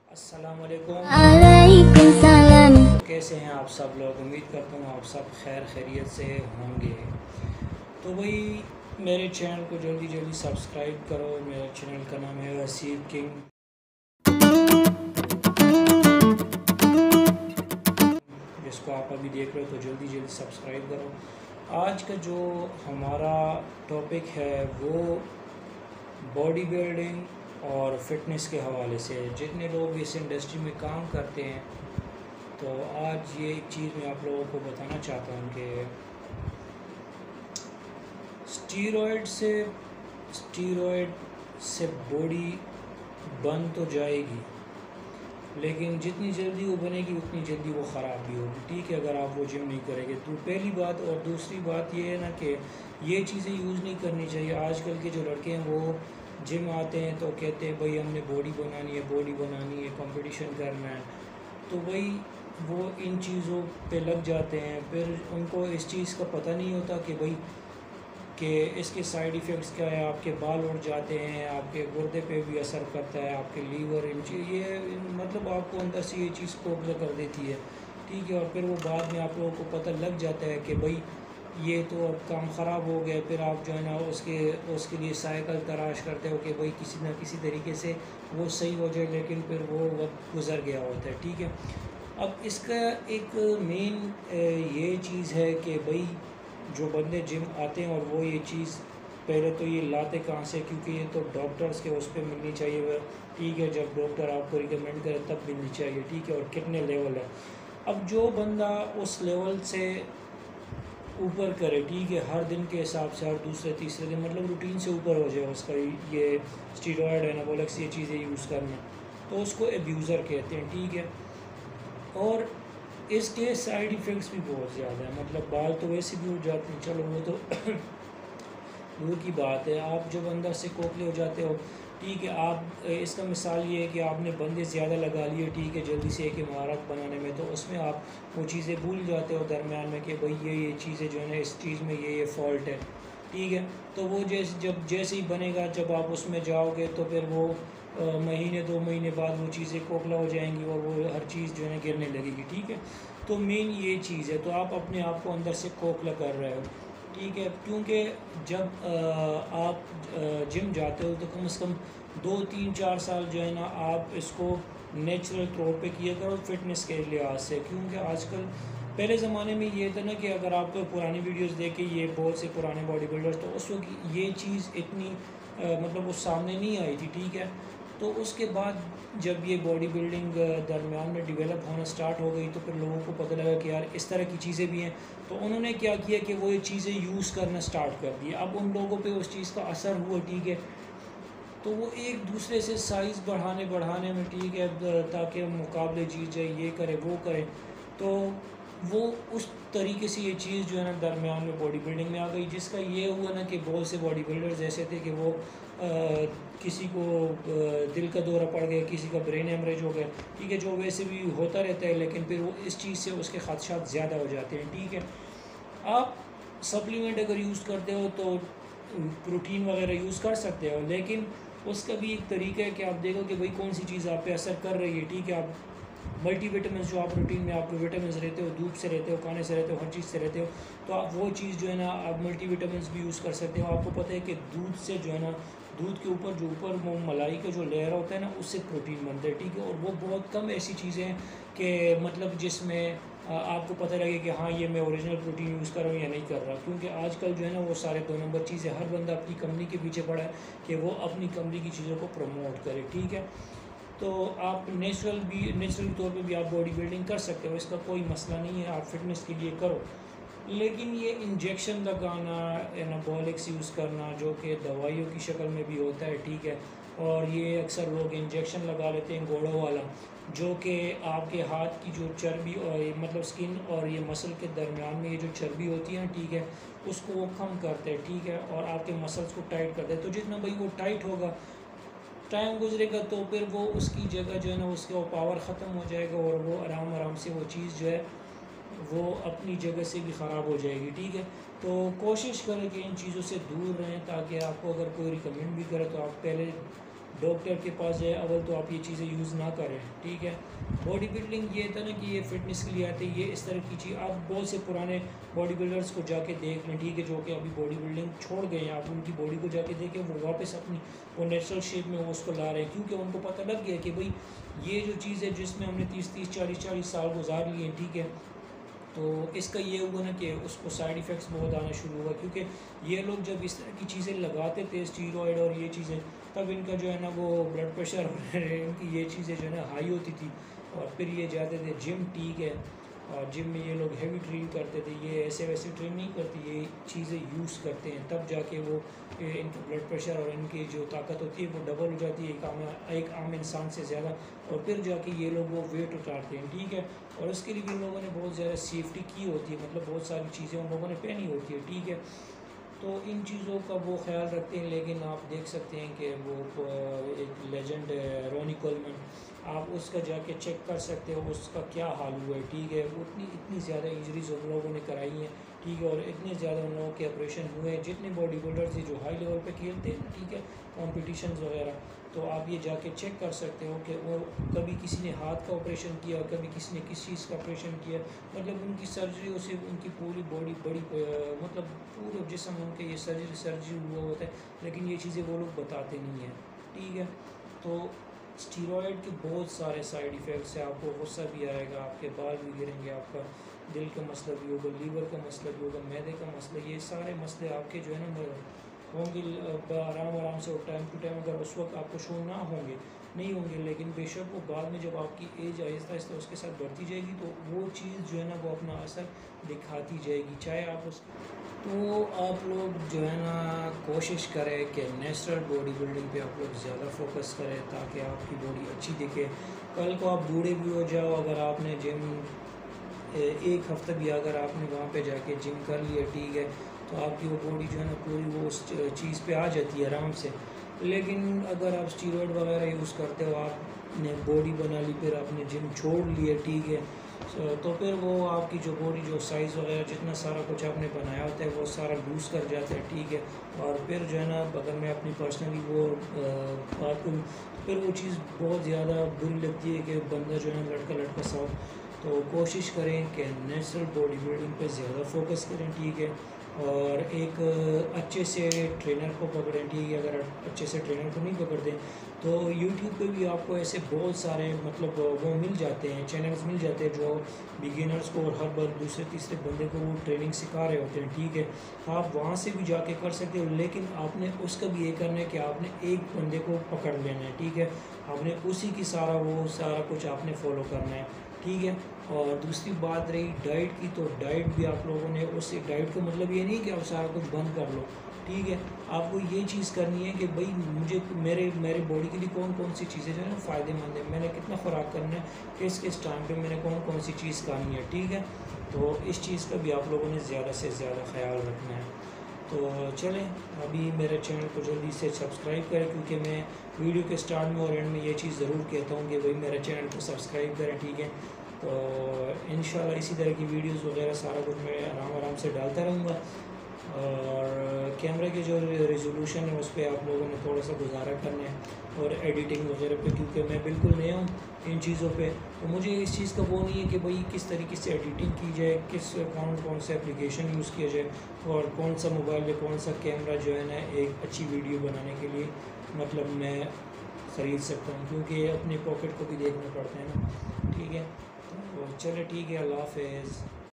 अस्सलाम वालेकुम। वालेकुम सलाम। कैसे हैं आप सब लोग? उम्मीद करता हूँ आप सब खैर खैरियत से होंगे। तो वही मेरे चैनल को जल्दी जल्दी सब्सक्राइब करो। मेरे चैनल का नाम है वसीम किंग, जिसको आप अभी देख रहे हो, तो जल्दी जल्दी सब्सक्राइब करो। आज का जो हमारा टॉपिक है वो बॉडी बिल्डिंग और फिटनेस के हवाले से। जितने लोग इस इंडस्ट्री में काम करते हैं, तो आज ये एक चीज़ मैं आप लोगों को बताना चाहता हूँ कि स्टीरॉयड से बॉडी बन तो जाएगी, लेकिन जितनी जल्दी वो बनेगी उतनी जल्दी वो ख़राब भी होगी। ठीक है, अगर आप वो जिम नहीं करेंगे तो पहली बात। और दूसरी बात ये है ना कि ये चीज़ें यूज़ नहीं करनी चाहिए। आजकल के जो लड़के हैं वो जिम आते हैं तो कहते हैं भाई हमने बॉडी बनानी है, कंपटीशन करना है। तो वही वो इन चीज़ों पे लग जाते हैं। फिर उनको इस चीज़ का पता नहीं होता कि भाई कि इसके साइड इफ़ेक्ट्स क्या है। आपके बाल उड़ जाते हैं, आपके गुर्दे पे भी असर करता है, आपके लीवर, इन चीज़ ये मतलब आपको अंदर से ये चीज़ कोबला कर देती है। ठीक है, और फिर वो बाद में आप लोगों को पता लग जाता है कि भाई ये तो अब काम ख़राब हो गया। फिर आप जो है ना उसके लिए साइकिल तलाश करते हो कि भाई किसी ना किसी तरीके से वो सही हो जाए, लेकिन फिर वो वक्त गुज़र गया होता है। ठीक है, अब इसका एक मेन ये चीज़ है कि भाई जो बंदे जिम आते हैं और वो ये चीज़ पहले तो ये लाते कहाँ से, क्योंकि ये तो डॉक्टर्स के उस पर मिलनी चाहिए वह। ठीक है, जब डॉक्टर आपको रिकमेंड करे तब मिलनी चाहिए। ठीक है, और कितने लेवल है। अब जो बंदा उस लेवल से ऊपर करे, ठीक है, हर दिन के हिसाब से, हर दूसरे तीसरे दिन मतलब रूटीन से ऊपर हो जाए उसका ये स्टीरॉयड एनाबॉलिक्स ये चीज़ें यूज़ करना, तो उसको एब्यूज़र कहते हैं। ठीक है, और इसके साइड इफ़ेक्ट्स भी बहुत ज़्यादा हैं। मतलब बाल तो वैसे भी उड़ जाते हैं, चलो वो तो दूर की बात है। आप जब अंदर से खोखले हो जाते हो, ठीक है, आप इसका मिसाल ये है कि आपने बंदे ज़्यादा लगा लिए, ठीक है, जल्दी से एक इमारत बनाने में, तो उसमें आप वो चीज़ें भूल जाते हो दरमियान में कि भाई ये चीज़ें जो है ना, इस चीज़ में ये फॉल्ट है। ठीक है, तो वो जैसे ही बनेगा, जब आप उसमें जाओगे तो फिर वो महीने 2 महीने बाद वो चीज़ें खोखला हो जाएंगी और वो हर चीज़ जो है ना गिरने लगेगी। ठीक है, तो मेन ये चीज़ है। तो आप अपने आप को अंदर से खोखला कर रहे हो। ठीक है, क्योंकि जब आप जिम जाते हो तो कम से कम 2 3 4 साल जो है ना आप इसको नेचुरल तौर पे किया करो फिटनेस के लिहाज से। क्योंकि आजकल पहले ज़माने में ये था ना कि अगर आप पुरानी वीडियोस देखें, ये बहुत से पुराने बॉडी बिल्डर्स, तो उस वक्त ये चीज़ इतनी मतलब वो सामने नहीं आई थी। ठीक है, तो उसके बाद जब ये बॉडी बिल्डिंग दरमियान में डेवलप होना स्टार्ट हो गई, तो फिर लोगों को पता लगा कि यार इस तरह की चीज़ें भी हैं। तो उन्होंने क्या किया कि वो ये चीज़ें यूज़ करना स्टार्ट कर दी। अब उन लोगों पे उस चीज़ का असर हुआ। ठीक है, तो वो एक दूसरे से साइज़ बढ़ाने में, ठीक है, ताकि मुकाबले जीत जाए, ये करे वो करे, तो वो उस तरीके से ये चीज़ जो है ना दरमियान में बॉडी बिल्डिंग में आ गई। जिसका ये हुआ ना कि बहुत से बॉडी बिल्डर्स ऐसे थे कि वो किसी को दिल का दौरा पड़ गया, किसी का ब्रेन हेमरेज हो गया। ठीक है, जो वैसे भी होता रहता है, लेकिन फिर वो इस चीज़ से उसके खदशात ज़्यादा हो जाते हैं। ठीक है, आप सप्लीमेंट अगर यूज़ करते हो तो प्रोटीन वगैरह यूज़ कर सकते हो, लेकिन उसका भी एक तरीका है कि आप देखो कि भाई कौन सी चीज़ आप पे असर कर रही है। ठीक है, आप मल्टीविटामिन जो आप रूटीन में आपको विटामिन रहते हो, धूप से रहते हो, खाने से रहते हो, हर चीज़ से रहते हो, तो आप वो चीज़ जो है ना आप मल्टीविटामिन भी यूज़ कर सकते हो। आपको पता है कि दूध से जो है ना, दूध के ऊपर वो मलाई का जो लेयर होता है ना, उससे प्रोटीन बनता है। ठीक है, और वो बहुत कम ऐसी चीज़ें हैं कि मतलब जिसमें आपको पता लगे कि हाँ ये मैं ओरिजिनल प्रोटीन यूज़ कर रहा हूँ या नहीं कर रहा। क्योंकि आजकल जो है ना वो सारे 2 नंबर चीज़ें, हर बंदा अपनी कंपनी के पीछे पड़ा है कि वो अपनी कंपनी की चीज़ों को प्रमोट करे। ठीक है, तो आप नेचुरल तौर पे भी आप बॉडी बिल्डिंग कर सकते हो, इसका कोई मसला नहीं है, आप फिटनेस के लिए करो। लेकिन ये इंजेक्शन लगाना, एनाबॉलिक्स यूज़ करना, जो कि दवाइयों की शक्ल में भी होता है, ठीक है, और ये अक्सर लोग इंजेक्शन लगा लेते हैं घोड़ों वाला, जो कि आपके हाथ की जो चर्बी और मतलब स्किन और ये मसल के दरमियान में ये जो चर्बी होती है, ठीक है, उसको वो कम करते हैं। ठीक है, और आपके मसल्स को टाइट करते हैं। तो जितना भाई वो टाइट होगा, टाइम गुजरेगा, तो फिर वो उसकी जगह जो है ना उसका वो पावर ख़त्म हो जाएगा और वो आराम से वो चीज़ जो है वो अपनी जगह से भी ख़राब हो जाएगी। ठीक है, तो कोशिश करें कि इन चीज़ों से दूर रहें, ताकि आपको अगर कोई रिकमेंड भी करे तो आप पहले डॉक्टर के पास जाए, अव्वल तो आप ये चीज़ें यूज़ ना करें, ठीक है। बॉडी बिल्डिंग ये था ना कि ये फिटनेस के लिए आते हैं, ये इस तरह की चीज़। आप बहुत से पुराने बॉडी बिल्डर्स को जाके देख लें, ठीक है, जो कि अभी बॉडी बिल्डिंग छोड़ गए हैं, आप उनकी बॉडी को जाके देखें, वो वापस अपनी वो नेचुरल शेप में वो उसको ला रहे हैं, क्योंकि उनको पता लग गया कि भाई ये जो चीज़ है जिसमें हमने 30-30 40-40 साल गुजार लिए हैं, ठीक है, तो इसका ये हुआ ना कि उसको साइड इफ़ेक्ट्स बहुत आना शुरू हुआ, क्योंकि ये लोग जब इस तरह की चीज़ें लगाते थे, स्टीरॉयड और ये चीज़ें, तब इनका जो है ना वो ब्लड प्रेशर और इनकी ये चीज़ें जो है ना हाई होती थी, और फिर ये जाते थे जिम, ठीक है, और जिम में ये लोग हैवी ट्रेन करते थे, ये ऐसे वैसे ट्रेन नहीं करती, ये चीज़ें यूज़ करते हैं, तब जाके वो इनका ब्लड प्रेशर और इनकी जो ताकत होती है वो डबल हो जाती है एक आम इंसान से ज़्यादा, और फिर जाके ये लोग वो वेट उतारते हैं, ठीक है। और उसके लिए भी इन लोगों ने बहुत ज़्यादा सेफ्टी की होती है, मतलब बहुत सारी चीज़ें उन लोगों ने पहनी होती है, ठीक है। तो इन चीज़ों का वो ख्याल रखते हैं, लेकिन आप देख सकते हैं कि वो एक लेजेंड है रॉनी कोलमन, आप उसका जाके चेक कर सकते हो उसका क्या हाल हुआ है, ठीक है। वो इतनी ज़्यादा इंजरीज उन लोगों ने कराई हैं, ठीक है, और इतने ज़्यादा उन लोगों के ऑपरेशन हुए हैं, जितने बॉडी बिल्डर्स हैं जो हाई लेवल पे खेलते हैं, ठीक है, कॉम्पिटिशन्स वगैरह, तो आप ये जाके चेक कर सकते हो कि वो कभी किसी ने हाथ का ऑपरेशन किया, कभी किसी ने किस चीज़ का ऑपरेशन किया, मतलब उनकी सर्जरी से उनकी पूरी बॉडी बड़ी मतलब पूरे जिस्म उनके ये सर्जरी हुआ होता है, लेकिन ये चीज़ें वो लोग बताते नहीं हैं, ठीक है। तो स्टीरॉयड के बहुत सारे साइड इफ़ेक्ट्स हैं, आपको गुस्सा भी आएगा, आपके बाल भी गिरेंगे, आपका दिल का मसला भी होगा, लीवर का मसला भी होगा, मैदे का मसला, ये सारे मसले आपके जो है ना होंगे आराम से, और टाइम टू टाइम अगर उस वक्त आपको शो ना होंगे नहीं होंगे, लेकिन बेशक वो बाद में जब आपकी एज आहिस्ता आहिस्ता उसके साथ बढ़ती जाएगी तो वो चीज़ जो है ना वो अपना असर दिखाती जाएगी, चाहे आप उस तो आप लोग जो है ना कोशिश करें कि नेचुरल बॉडी बिल्डिंग पे आप लोग ज़्यादा फोकस करें, ताकि आपकी बॉडी अच्छी दिखे। कल को आप बूढ़े भी हो जाओ, अगर आपने जिम एक हफ़्ता भी अगर आपने वहाँ पे जाके जिम कर लिया, ठीक है, तो आपकी वो बॉडी जो है ना पूरी वो उस चीज़ पे आ जाती है आराम से। लेकिन अगर आप स्टीरॉयड वगैरह यूज़ करते हो, आपने बॉडी बना ली, फिर आपने जिम छोड़ लिया, ठीक है, तो फिर वो आपकी जो बॉडी जो साइज़ वगैरह जितना सारा कुछ आपने बनाया होता है वो सारा लूज़ कर जाता है, ठीक है। और फिर जो है ना अगर मैं अपनी पर्सनली वो बात करूँ तो फिर वो चीज़ बहुत ज़्यादा बुरी लगती है कि बंदा जो है लड़का सब, तो कोशिश करें कि नेचुरल बॉडी बिल्डिंग पे ज़्यादा फोकस करें, ठीक है, और एक अच्छे से ट्रेनर को पकड़ें, ठीक है। अगर अच्छे से ट्रेनर को नहीं पकड़ते तो यूट्यूब पे भी आपको ऐसे बहुत सारे मतलब वो मिल जाते हैं, चैनल्स मिल जाते हैं जो बिगिनर्स को और हर बार दूसरे तीसरे बंदे को वो ट्रेनिंग सिखा रहे होते हैं, ठीक है। आप वहाँ से भी जाके कर सकते हो, लेकिन आपने उसका भी ये करना है कि आपने एक बंदे को पकड़ लेना है, ठीक है, आपने उसी की सारा कुछ आपने फॉलो करना है, ठीक है। और दूसरी बात रही डाइट की, तो डाइट भी आप लोगों ने उस डाइट का मतलब ये नहीं कि आप सारा कुछ बंद कर लो, ठीक है। आपको ये चीज़ करनी है कि भाई मुझे मेरे बॉडी के लिए कौन कौन सी चीज़ें जो है ना फ़ायदेमंद है, मैंने कितना ख़ुराक करना है, किस टाइम पे मैंने कौन कौन सी चीज़ करनी है, ठीक है। तो इस चीज़ का भी आप लोगों ने ज़्यादा से ज़्यादा ख्याल रखना है। तो चलें, अभी मेरे चैनल को जल्दी से सब्सक्राइब करें, क्योंकि मैं वीडियो के स्टार्ट में और एंड में ये चीज़ ज़रूर कहता हूँ कि भाई मेरे चैनल को सब्सक्राइब करें, ठीक है। तो इंशाल्लाह इसी तरह की वीडियोस वगैरह सारा कुछ मैं आराम से डालता रहूँगा। और कैमरे के जो रेजोल्यूशन है उस पर आप लोगों ने थोड़ा सा गुजारा करना है, और एडिटिंग वगैरह पे, क्योंकि मैं बिल्कुल नया हूँ इन चीज़ों पे, तो मुझे इस चीज़ का वो नहीं है कि भाई किस तरीके से एडिटिंग की जाए, कौन सा एप्लीकेशन यूज़ किया जाए, और कौन सा मोबाइल या कौन सा कैमरा जो है ना एक अच्छी वीडियो बनाने के लिए मतलब मैं ख़रीद सकता हूँ, क्योंकि अपने पॉकेट को भी देखना पड़ता है ना, ठीक है। तो चलो ठीक है, अल्लाह हाफ़िज़।